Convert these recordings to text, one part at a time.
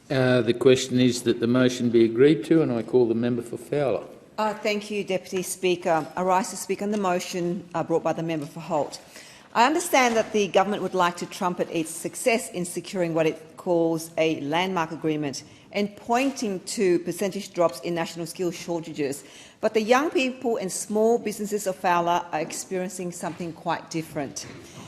The question is that the motion be agreed to, and I call the member for Fowler. Thank you, Deputy Speaker. I rise to speak on the motion brought by the member for Holt. I understand that the government would like to trumpet its success in securing what it calls a landmark agreement and pointing to percentage drops in national skills shortages. But the young people and small businesses of Fowler are experiencing something quite different.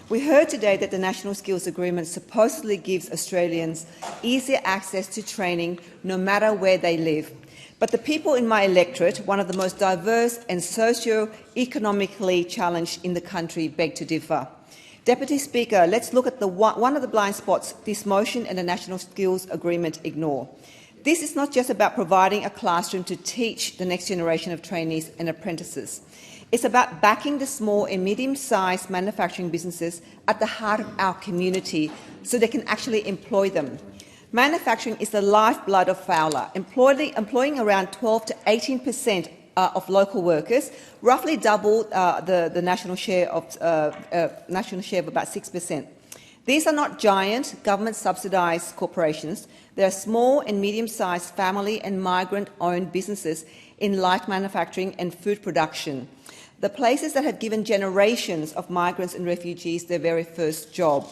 We heard today that the National Skills Agreement supposedly gives Australians easier access to training no matter where they live. But the people in my electorate, one of the most diverse and socio-economically challenged in the country, beg to differ. Deputy Speaker, let's look at one of the blind spots this motion and the National Skills Agreement ignore. This is not just about providing a classroom to teach the next generation of trainees and apprentices. It's about backing the small and medium-sized manufacturing businesses at the heart of our community so they can actually employ them. Manufacturing is the lifeblood of Fowler, employing around 12 to 18% of local workers, roughly double the national share of about 6%. These are not giant government-subsidised corporations. They are small and medium-sized family and migrant-owned businesses in light manufacturing and food production. The places that have given generations of migrants and refugees their very first job.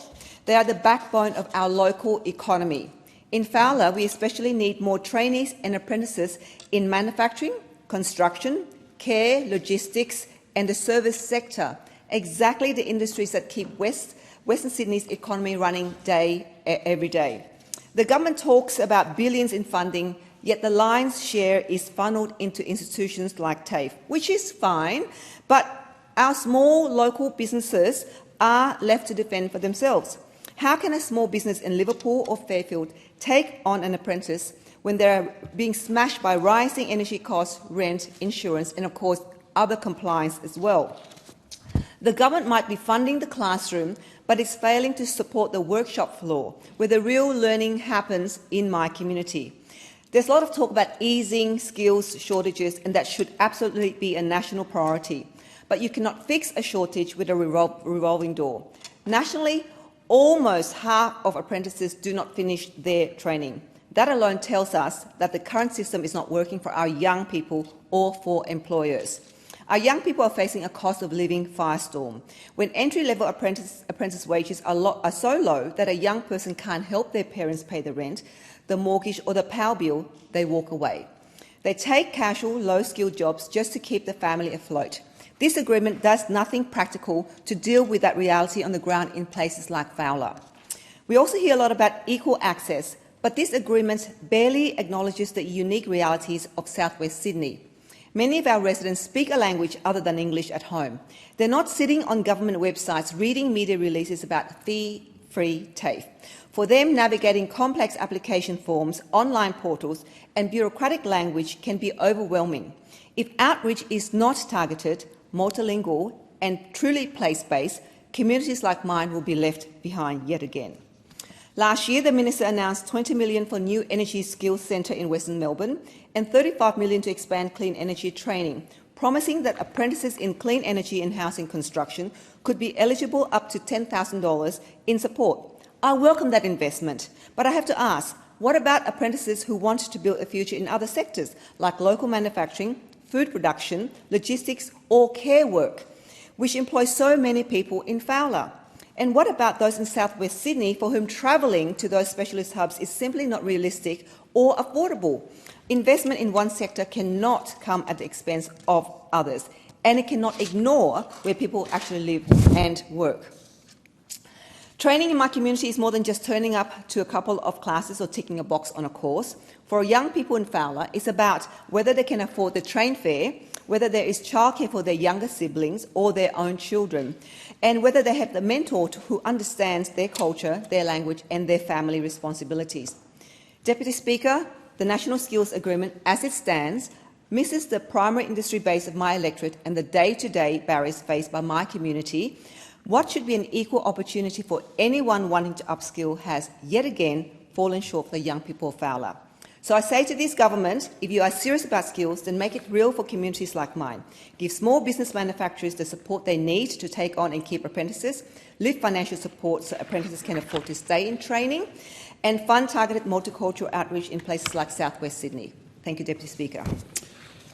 They are the backbone of our local economy. In Fowler, we especially need more trainees and apprentices in manufacturing, construction, care, logistics and the service sector, exactly the industries that keep Western Sydney's economy running every day. The government talks about billions in funding, yet the lion's share is funnelled into institutions like TAFE, which is fine, but our small local businesses are left to defend for themselves. How can a small business in Liverpool or Fairfield take on an apprentice when they are being smashed by rising energy costs, rent, insurance and, of course, other compliance as well? The government might be funding the classroom, but it's failing to support the workshop floor, where the real learning happens in my community. There's a lot of talk about easing skills shortages, and that should absolutely be a national priority. But you cannot fix a shortage with a revolving door. Nationally, almost half of apprentices do not finish their training. That alone tells us that the current system is not working for our young people or for employers. Our young people are facing a cost of living firestorm. When entry-level apprentice wages are so low that a young person can't help their parents pay the rent, the mortgage or the power bill, they walk away. They take casual, low-skilled jobs just to keep the family afloat. This agreement does nothing practical to deal with that reality on the ground in places like Fowler. We also hear a lot about equal access, but this agreement barely acknowledges the unique realities of South-West Sydney. Many of our residents speak a language other than English at home. They're not sitting on government websites reading media releases about fee-free TAFE. For them, navigating complex application forms, online portals and bureaucratic language can be overwhelming. If outreach is not targeted, multilingual and truly place-based, communities like mine will be left behind yet again. Last year, the Minister announced $20 million for new energy skills centre in Western Melbourne and $35 million to expand clean energy training, promising that apprentices in clean energy and housing construction could be eligible up to $10,000 in support. I welcome that investment, but I have to ask, what about apprentices who want to build a future in other sectors, like local manufacturing, food production, logistics or care work, which employ so many people in Fowler? And what about those in South-West Sydney for whom travelling to those specialist hubs is simply not realistic or affordable? Investment in one sector cannot come at the expense of others, and it cannot ignore where people actually live and work. Training in my community is more than just turning up to a couple of classes or ticking a box on a course. For young people in Fowler, it's about whether they can afford the train fare, whether there is childcare for their younger siblings or their own children, and whether they have the mentor who understands their culture, their language and their family responsibilities. Deputy Speaker, the National Skills Agreement, as it stands, misses the primary industry base of my electorate and the day-to-day barriers faced by my community. What should be an equal opportunity for anyone wanting to upskill has, yet again, fallen short for the young people of Fowler. So I say to this government, if you are serious about skills, then make it real for communities like mine. Give small business manufacturers the support they need to take on and keep apprentices, lift financial support so apprentices can afford to stay in training, and fund targeted multicultural outreach in places like South West Sydney. Thank you, Deputy Speaker.